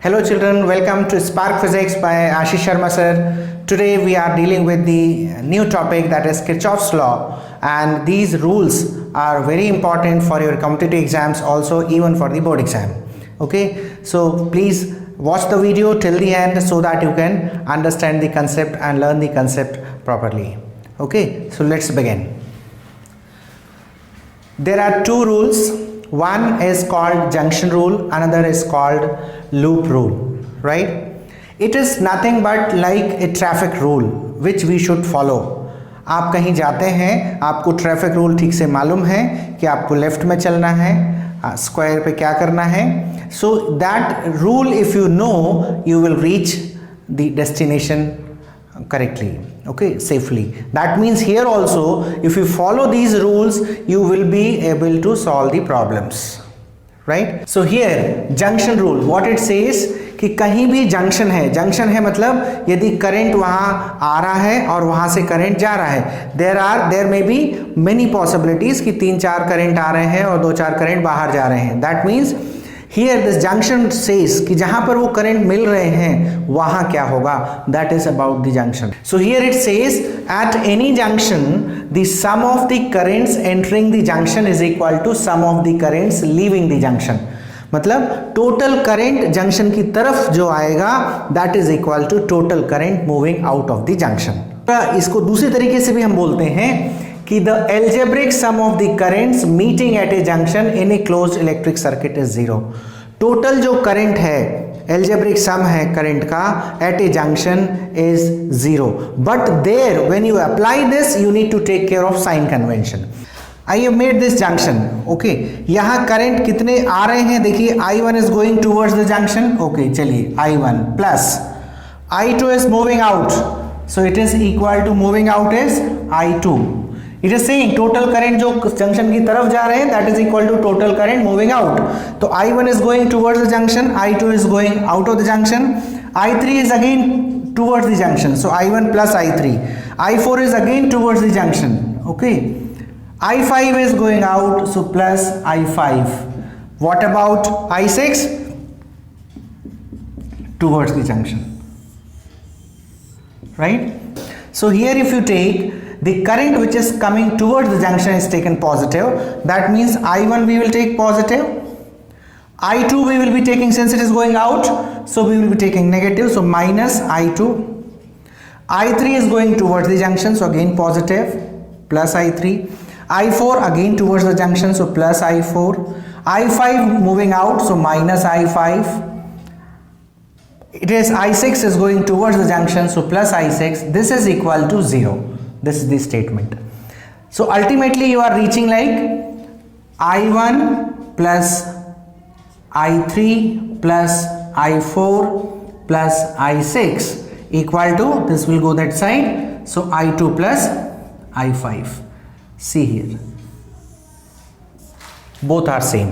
Hello children, welcome to Spark Physics by Ashish Sharma sir. Today we are dealing with the new topic, that is Kirchhoff's law, and these rules are very important for your competitive exams, also even for the board exam. Okay, so please watch the video till the end so that you can understand the concept and learn the concept properly. Okay, so let's begin. There are two rules. One is called junction rule, another is called loop rule, right? It is nothing but like a traffic rule which we should follow. आप कहीं जाते हैं, आपको traffic rule ठीक से मालूम है कि आपको लेफ्ट में चलना है, स्क्वायर पे क्या करना है. So that rule if you know, you will reach the destination correctly, okay, safely. That means here also if you follow these rules you will be able to solve the problems, right? So here junction rule, what it says कि कहीं भी junction है मतलब यदि current वहाँ आ रहा है और वहाँ से करंट जा रहा है, there may be many possibilities कि 3-4 करंट आ रहे हैं और 2-4 करंट बाहर जा रहे हैं. That means here this junction says कि जहां पर वो करंट मिल रहे हैं वहां क्या होगा, that is about the junction. So here it says at any junction the sum of the currents entering the junction is equal to sum of the currents leaving the junction. मतलब total current junction की तरफ जो आएगा that is equal to total current moving out of the junction. इसको दूसरे तरीके से भी हम बोलते हैं कि the algebraic sum of the currents meeting at a junction in a closed electric circuit is zero. Total जो करंट है, algebraic sum है करंट का at a junction is zero. But there when you apply this you need to take care of sign convention. I have made this junction. Okay, यहाँ current कितने आ रहे हैं देखिए, I1 is going towards the junction. Okay, चलिए I1 plus I2 is moving out, so it is equal to moving out is I2. It is saying total current जो junction की तरफ जा रहे हैं that is equal to total current moving out. तो I1 is going towards the junction, I2 is going out of the junction, I3 is again towards the junction, so I1 plus I3, I4 is again towards the junction. Okay, I5 is going out, so plus I5. What about I6? Towards the junction, right? So here if you take the current which is coming towards the junction is taken positive, that means I1 we will take positive, I2 we will be taking, since it is going out, so we will be taking negative, so minus I2. I3 is going towards the junction, so again positive, plus I3. I4 again towards the junction, so plus I4. I5 moving out, so minus I5. It is I6 is going towards the junction, so plus I6. This is equal to 0. This is the statement. So ultimately you are reaching like I1 plus I3 plus I4 plus I6 equal to, this will go that side, so I2 plus I5. See here, both are same.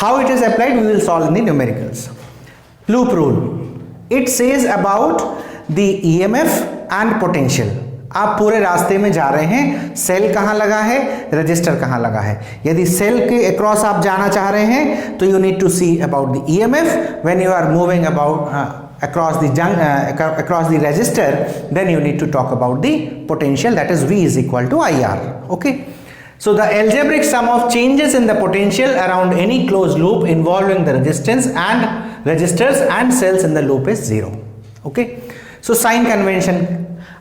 How it is applied we will solve in the numericals. Loop rule, it says about the EMF and potential. आप पूरे रास्ते में जा रहे हैं, cell कहाँ लगा है, रजिस्टर कहाँ लगा है. यदि सेल के अक्रॉस आप जाना चाह रहे हैं तो you need to see about the EMF. When you are moving about across the resistor, then you need to talk about the potential, that is V is equal to IR. Okay, so the algebraic sum of changes in the potential around any closed loop involving the resistors and cells in the loop is 0. Okay, so sign convention.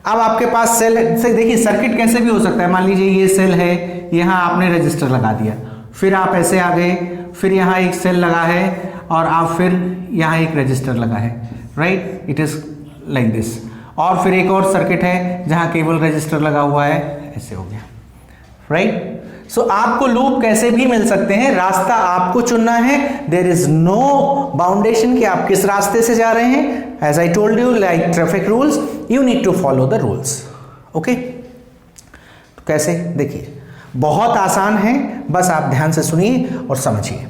अब आपके पास cell से देखिए, circuit कैसे भी हो सकता है. मान लीजिए ये सेल है, यहाँ आपने रजिस्टर लगा दिया, फिर आप ऐसे आ गए, फिर यहाँ एक सेल लगा है और आप फिर यहाँ एक रजिस्टर लगा है, right? It is like this. और फिर एक और सर्किट है जहाँ केवल रजिस्टर लगा हुआ है, ऐसे हो गया, राइट? सो आपको लूप कैसे भी मिल सकते हैं, रास्ता आपको चुनना है. देयर इज नो बाउंडेशन कि आप किस रास्ते से जा रहे हैं. As I told you, like traffic rules, you need to follow the rules. Okay, तो कैसे देखिए, बहुत आसान है, बस आप ध्यान से सुनिए और समझिए.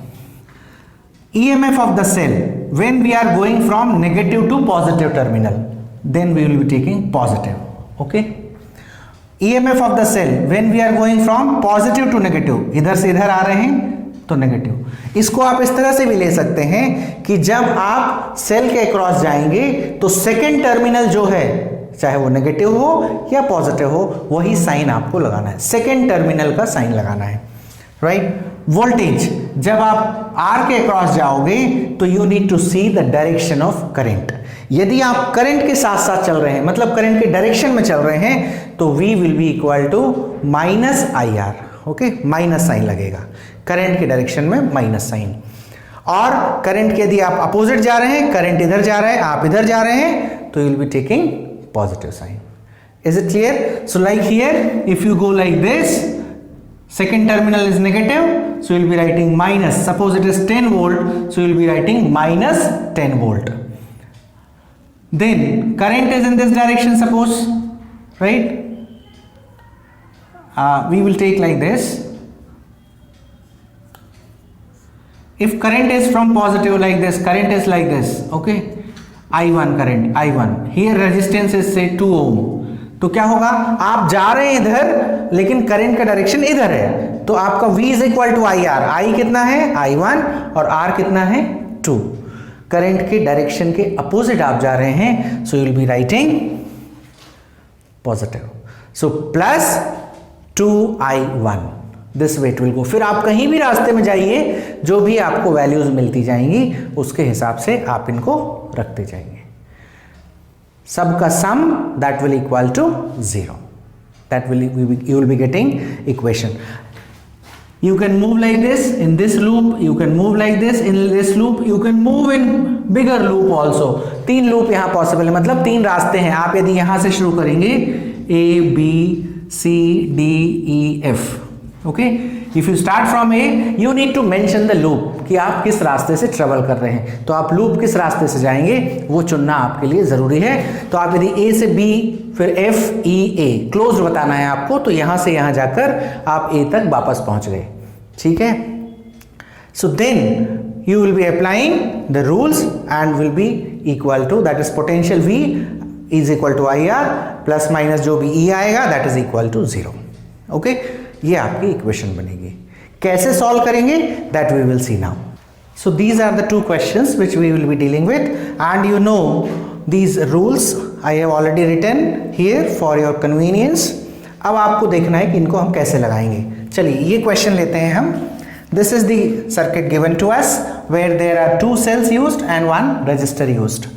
EMF of the cell when we are going from negative to positive terminal, then we will be taking positive. Okay, EMF of the cell when we are going from positive to negative, इधर से इधर आ रहे हैं तो negative. इसको आप इस तरह से भी ले सकते हैं कि जब आप सेल के अक्रॉस जाएंगे तो सेकेंड टर्मिनल जो है, चाहे वो नेगेटिव हो या पॉजिटिव हो, वही साइन आपको लगाना है, सेकेंड टर्मिनल का साइन लगाना है, राइट। वोल्टेज, जब आप आर के अक्रॉस जाओगे तो you need to see the direction of current. यदि आप करंट के साथ साथ चल रहे हैं, मतलब करंट के डायरेक्शन में चल रहे हैं, तो V will be equal to minus I R, okay, minus sign लगेगा करंट के डायरेक्शन में, माइनस साइन। और करंट के यदि आप अपोजिट जा रहे हैं, करंट इधर जा रहा है, आप इधर जा रहे हैं, तो you will be taking positive sign. Is it clear? So like here if you go like this, second terminal is negative, so you'll be writing minus. Suppose it is 10 volt, so you'll be writing minus 10 volt. Then current is in this direction, suppose, right? We will take like this. If current is from positive like this, current is like this, okay? I1 current, I1. Here resistance is say 2 ohm. तो क्या होगा, आप जा रहे हैं इधर लेकिन current का डायरेक्शन इधर है, तो आपका V is equal to I R. I कितना है, I1, और R कितना है, 2। करंट के डायरेक्शन के अपोजिट आप जा रहे हैं, सो you will be writing positive, so plus 2I1, this way it will go. फिर आप कहीं भी रास्ते में जाइए, जो भी आपको वैल्यूज मिलती जाएंगी उसके हिसाब से आप इनको रखते जाएंगे। सबका सम that will equal to 0. That will you will be getting equation. You can move like this in this loop. You can move like this in this loop. You can move in bigger loop also. 3 loop यहाँ possible है, मतलब 3 रास्ते हैं। आप यदि यहाँ से शुरू करेंगे A, B, C, D, E, F. Okay? If you start from A, you need to mention the loop कि आप किस रास्ते से ट्रेवल कर रहे हैं। तो आप लूप किस रास्ते से जाएंगे वो चुनना आपके लिए ज़रूरी है। तो आप यदि A से B फिर F, E, A क्लोज बताना है आपको, तो यहाँ से यहाँ जाकर आप A तक वापस पहुँच गए, ठीक है। So then you will be applying the rules and will be equal to, that is potential V is equal to IR plus minus जो भी E आएगा that is equal to 0. Okay, ये आपकी इक्वेशन बनेगी। कैसे सॉल्व करेंगे that we will see now. So these are the 2 questions which we will be dealing with, and you know these rules I have already written here for your convenience. अब आपको देखना है कि इनको हम कैसे लगाएंगे। चलिए ये क्वेश्चन लेते हैं हम। This is the circuit given to us where there are 2 cells used and 1 resistor used.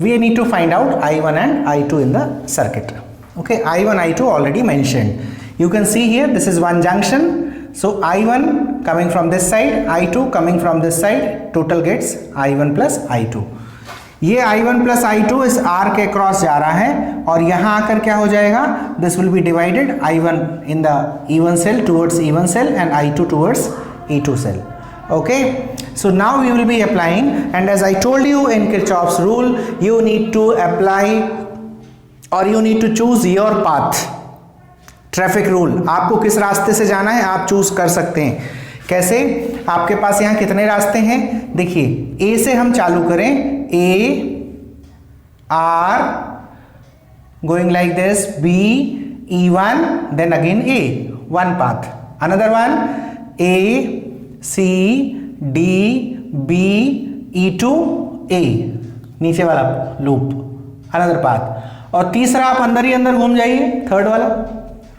We need to find out I1 and I2 in the circuit. Okay, I1, I2 already mentioned. You can see here this is one junction, so I1 coming from this side, I2 coming from this side, total gets I1 plus I2. ये I1 plus I2 इस R के cross जा रहा है और यहाँ आकर क्या हो जाएगा, this will be divided, I1 in the E1 cell towards E1 cell and I2 towards E2 cell. Okay, so now we will be applying, and as I told you in Kirchhoff's rule, you need to apply or you need to choose your path. Traffic rule, आपको किस रास्ते से जाना है आप choose कर सकते हैं। कैसे, आपके पास यहाँ कितने रास्ते हैं, देखिए ए से हम चालू करें, A are going like this, B E1 then again A, one path, another one A C D B E2 A, नीचे वाला लूप, अनदर पाथ, और तीसरा आप अंदर ही अंदर घूम जाइए, थर्ड वाला,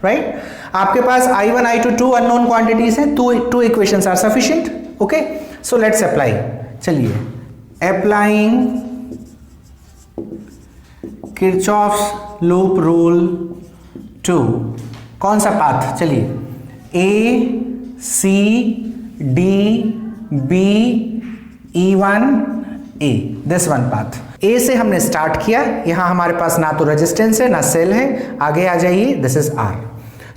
राइट। आपके पास I1 I2 2 अननोन क्वांटिटीज हैं, 2 equations are sufficient. Okay, so let's apply. चलिए, अप्लाइंग किरचॉफ्स लूप रूल 2, कौन सा पाथ, चलिए A C D B E1 A, this one path. A से हमने स्टार्ट किया, यहां हमारे पास ना तो रेजिस्टेंस है ना सेल है, आगे आ जाइए, this is R.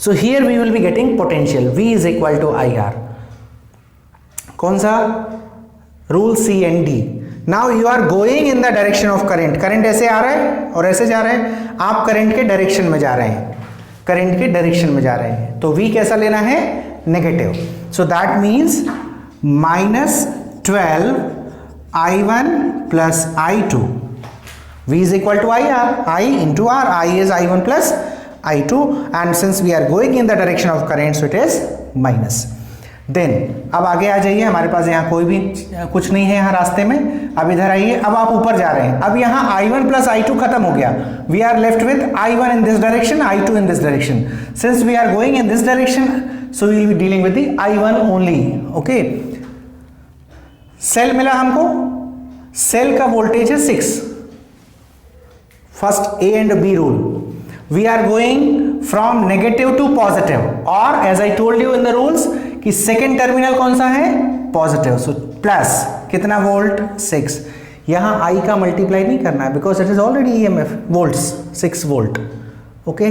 So here we will be getting potential, V is equal to I R. कौन सा rule, C and D। Now you are going in the direction of current, current ऐसे आ रहा है और ऐसे जा रहा है, आप करंट के डायरेक्शन में जा रहे हैं, करंट के डायरेक्शन में जा रहे हैं, तो V कैसा लेना है, negative. So that means -12 I1 plus I2. V is equal to IR, I into R, I is I1 plus I2, and since we are going in the direction of current, so it is minus. Then अब आगे आ जाइए, हमारे पास यहाँ कोई भी कुछ नहीं है यहाँ रास्ते में। अब इधर आइए, अब आप ऊपर जा रहे हैं। अब यहाँ I1 प्लस I2 खत्म हो गया, we are left with I1 in this direction, I2 in this direction. Since we are going in this direction, so we will be dealing with the I1 only. Okay, cell मिला हमको, cell का voltage है 6। First A and B rule, we are going from negative to positive, और as I told you in the rules कि second terminal कौन सा है, positive. So plus कितना वोल्ट, 6। यहां I का मल्टीप्लाई नहीं करना है because it is already EMF volts, 6 volt. Okay,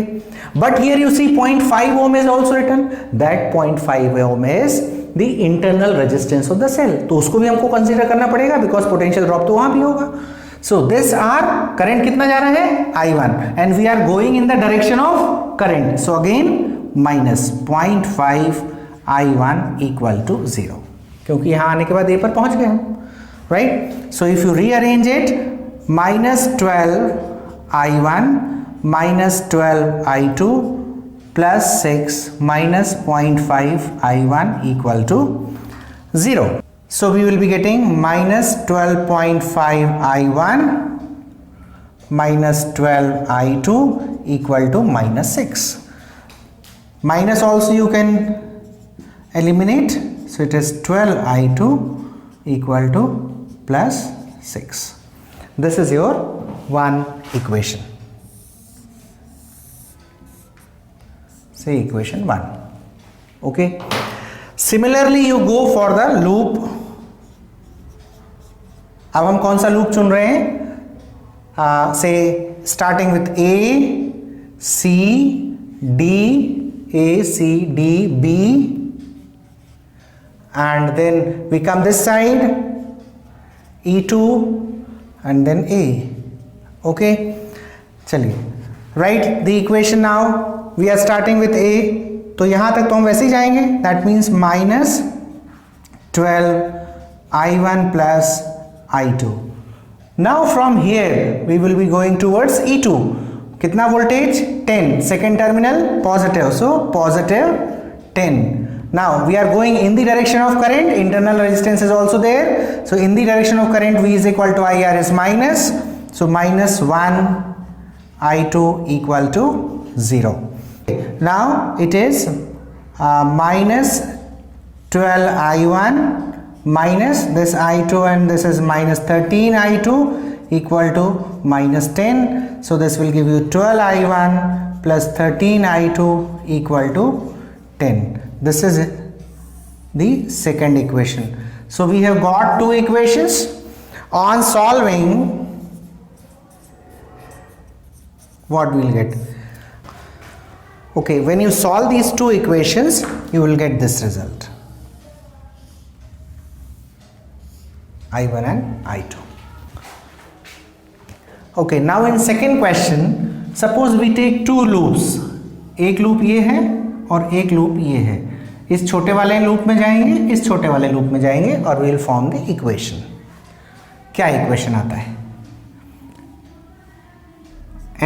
but here you see 0.5 ohm is also written, that 0.5 ohm is the internal resistance of the cell, तो उसको भी हमको कंसीडर करना पड़ेगा बिकॉज पोटेंशियल ड्रॉप तो वहां भी होगा। सो दिस आर करंट कितना जा रहा है, I1, and we are going in the direction of current, so again minus 0.5 I1 equal to 0, क्योंकि यहां आने के बाद A पर पहुंच गए हम, right. So if you rearrange it, -12 I1 -12 I2 plus 6 minus 0.5 I1 equal to 0. So we will be getting minus 12.5 I1 minus 12 I2 equal to minus 6. Minus also you can eliminate, so it is 12 I2 equal to plus 6. This is your one equation. Say equation 1. Okay, similarly you go for the loop. अब हम कौन सा loop चुन रहे हैं, से starting with A C D, A C D B, and then we come this side E2 and then A. Okay, चलिए, write the equation now. We are starting with A, तो यहां तक तो हम वैसे ही जाएंगे, that means minus 12 I1 plus I2. Now from here we will be going towards E2. कितना voltage, 10, second terminal positive, so positive 10. Now we are going in the direction of current, internal resistance is also there, so in the direction of current V is equal to IR is minus, so minus 1 I2 equal to 0. Now it is minus 12 I1 minus this I2, and this is minus 13 I2 equal to minus 10. So this will give you 12 I1 plus 13 I2 equal to 10. This is the second equation. So we have got two equations. On solving, what we will get? Okay, when you solve these two equations, you will get this result, I1 and I2. Okay, now in second question, suppose we take two loops, एक loop ये है और एक loop ये है, इस छोटे वाले लूप में जाएंगे, इस छोटे वाले लूप में जाएंगे, और we will form the equation. क्या इक्वेशन आता है,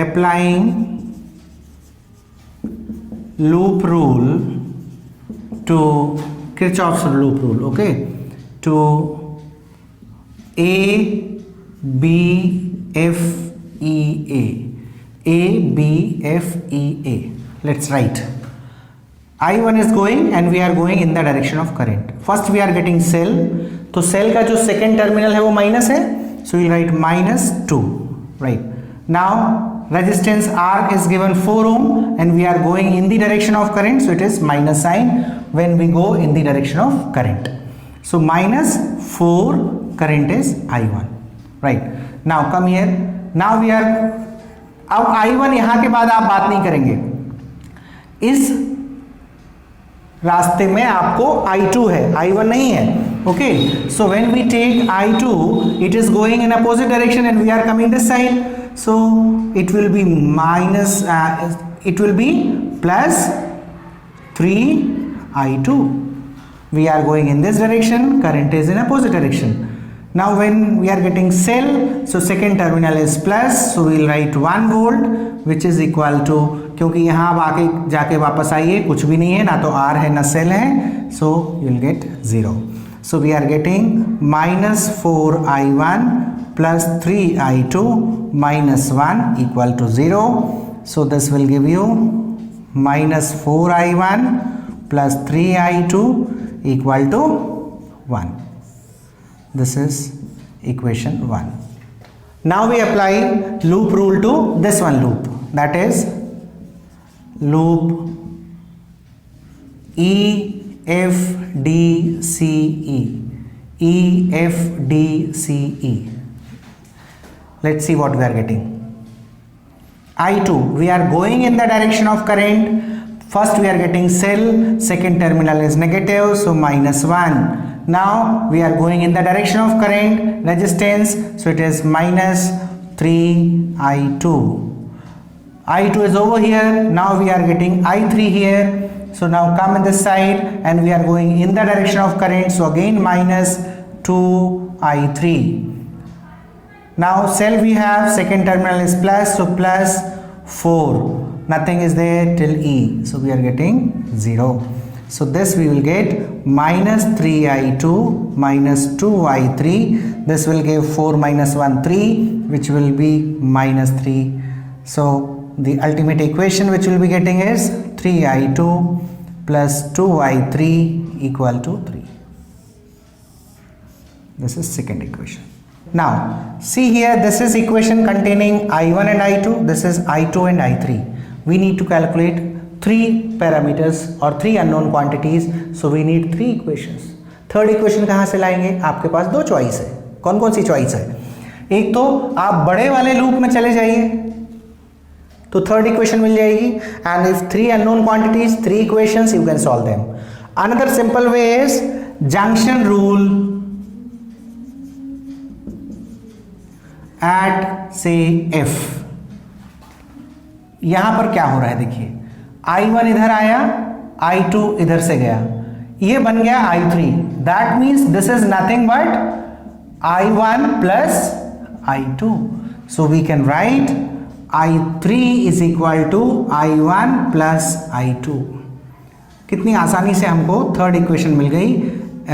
applying loop rule to Kirchhoff's loop rule, okay, to A B F E A, A B F E A. Let's write. I1 is going and we are going in the direction of current. First we are getting cell, तो cell का जो second terminal है वो minus है, so we'll write minus 2, right. Now resistance R is given 4 ohm and we are going in the direction of current, so it is minus sign when we go in the direction of current. So minus 4 current is I1, right. Now come here, now we are, अब I1 यहाँ के बाद आप बात नहीं करेंगे, इस रास्ते में आपको I2 है, I1 नहीं है, okay. So when we take I2, it is going in opposite direction and we are coming this side. So it will be minus, it will be plus 3 I2. We are going in this direction, current is in opposite direction. Now when we are getting cell, so second terminal is plus, so we will write 1 volt which is equal to, क्योंकि यहाँ आप आके जाके वापस आइए, कुछ भी नहीं है, ना तो r है ना सेल है, so you will get 0. So we are getting -4i1 plus 3i2 minus 1 equal to 0. So this will give you -4i1 plus 3i2 equal to 1. This is equation 1. Now we apply loop rule to this one loop, that is loop EFDCE. EFDCE. Let's see what we are getting. I2, we are going in the direction of current. First we are getting cell, second terminal is negative, so -1. Now we are going in the direction of current, resistance, so it is -3i2. I2 is over here. Now we are getting I3 here. So now come in this side and we are going in the direction of current, so again -2i3. Now cell we have, second terminal is plus, so +4. Nothing is there till E, so we are getting 0. So this we will get -3i2 -2i3. This will give 4 minus 1 3, which will be -3. So the ultimate equation which we will be getting is 3i2 plus 2i3 equal to 3. This is second equation. Now see here, this is equation containing I1 and I2, this is I2 and I3. We need to calculate 3 parameters or 3 unknown quantities, so we need 3 equations. Third equation कहाँ से लाएंगे? आपके पास 2 choice है. कौन कौन सी choice है? एक तो आप बड़े वाले लूप में चले जाइए तो थर्ड इक्वेशन मिल जाएगी, and if 3 unknown quantities, 3 equations, you can solve them. Another simple way is junction rule at say F. यहां पर क्या हो रहा है देखिए, I1 इधर आया, I2 इधर से गया, ये बन गया I3. That means this is nothing but I1 plus I2. So we can write I3 is equal to I1 plus I2. कितनी आसानी से हमको थर्ड इक्वेशन मिल गई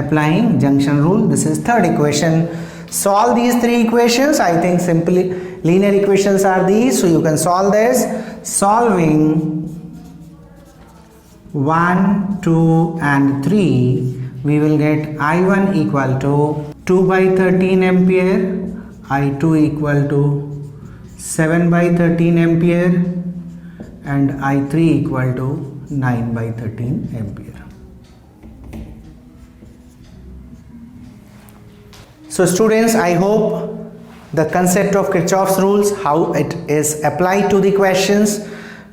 applying junction rule. This is third equation. Solve these 3 equations. I think simply linear equations are these, so you can solve this. Solving 1, 2 and 3, we will get I1 equal to 2 by 13 ampere, I2 equal to 7 by 13 ampere and I3 equal to 9 by 13 ampere. So students, I hope the concept of Kirchhoff's rules, how it is applied to the questions.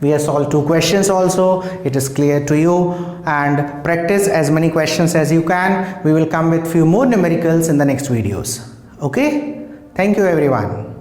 We have solved 2 questions also. It is clear to you, and practice as many questions as you can. We will come with few more numericals in the next videos. Okay? Thank you everyone.